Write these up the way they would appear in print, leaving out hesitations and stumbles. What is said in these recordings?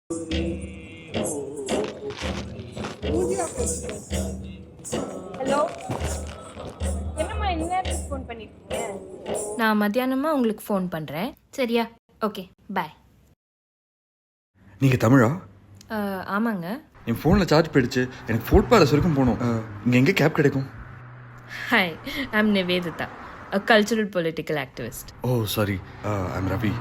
Hello, என்னம்மா இந்நேரத்துக்கு phone பண்ணிருக்கீங்க? நான் மத்தியானமாக உங்களுக்கு ஃபோன் பண்ணுறேன், சரியா? ஓகே, பாய். நீங்கள் தமிழா? ஆமாங்க. என் ஃபோனில் சார்ஜ் போயிடுச்சு. எனக்கு ஃபோர்ட் பேலஸ் வரைக்கும் போகணும். இங்கே எங்கே கேப் கிடைக்கும்? Hi, I'm Nivedita, a cultural political activist. Oh sorry, I'm Ravi.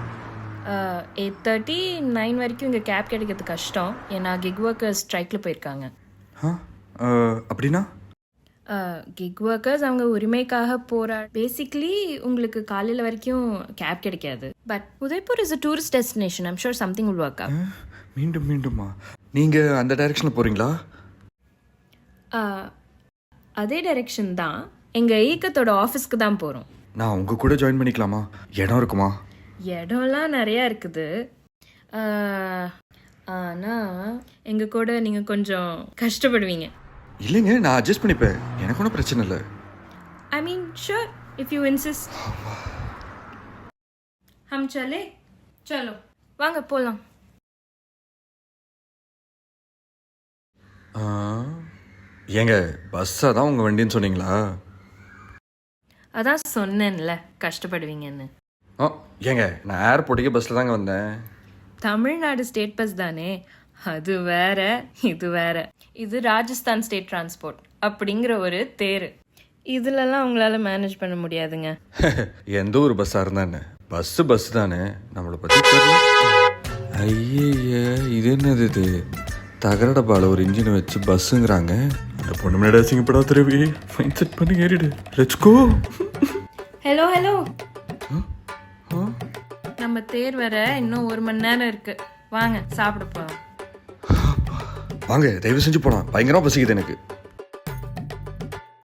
8:30 9 வரைக்கும் இங்கே கேப் கிடைக்கிறது கஷ்டம், ஏன்னா கிக் ஒர்க்கர்ஸ் ஸ்ட்ரைக்கில் போயிருக்காங்க. அப்படின்னா? கிக் ஒர்க்கர்ஸ் அவங்க உரிமைக்காக பேசிக்லி உங்களுக்கு காலையில் வரைக்கும் கேப் கிடைக்காது. But Udaipur is a tourist destination. I'm sure something will work out. மீண்டுமா நீங்கள் அந்த டைரெக்ஷனில் போகிறீங்களா? அதே டைரெக்ஷன் தான், எங்கள் இயக்கத்தோட ஆஃபீஸ்க்கு தான் போகிறோம். நான் உங்கள் கூட ஜாயின் பண்ணிக்கலாமா? இடம் இருக்குமா? இடம்லாம் நிறையா இருக்குது, ஆனால் எங்கள் கூட நீங்கள் கொஞ்சம் கஷ்டப்படுவீங்க. இல்லைங்க, நான் அட்ஜஸ்ட் பண்ணிப்பேன். எனக்கு ஒன்றும் பிரச்சனை இல்லை. ஐ மீன் ஷூர், இஃப் யூ இன்சிஸ்ட். ஹம் சலே, சலோ வாங்க போகலாம். ஏங்க, பஸ்ஸாக தான் உங்கள் வண்டின்னு சொன்னீங்களா? அதான் சொன்னேன்ல கஷ்டப்படுவீங்கன்னு. ஏங்க, நான் ஏர்போர்ட்டுக்கே பஸ்ஸில் தாங்க வந்தேன். தமிழ்நாடு ஸ்டேட் பஸ் தானே, அது வேற இது வேற. இது ராஜஸ்தான் ஸ்டேட் டிரான்ஸ்போர்ட் அப்படிங்கிற ஒரு தேர். இதுலலாம் உங்களால் மேனேஜ் பண்ண முடியாதுங்க. எந்த ஒரு பஸ்ஸாக இருந்தா என்ன, பஸ் தானே, நம்மளை பற்றி தெரியல. ஐய, இது என்னது? இது தகரடப்பால ஒரு இன்ஜினை வச்சு பஸ்ஸுங்கிறாங்க. அந்த பொண்ணு முன்னாடி அசிங்கப்படா திருவி மைண்ட் செட் பண்ணி ஏறிடு. Let's go. ஹலோ ஹலோ, நம்ம தேர் வர இன்னும் 1 மணி நேரம் இருக்கு, வாங்க சாப்பிட போகலாம். வாங்க, தயவு செஞ்சு போலாம். பயங்கரமா பசிக்குது எனக்கு.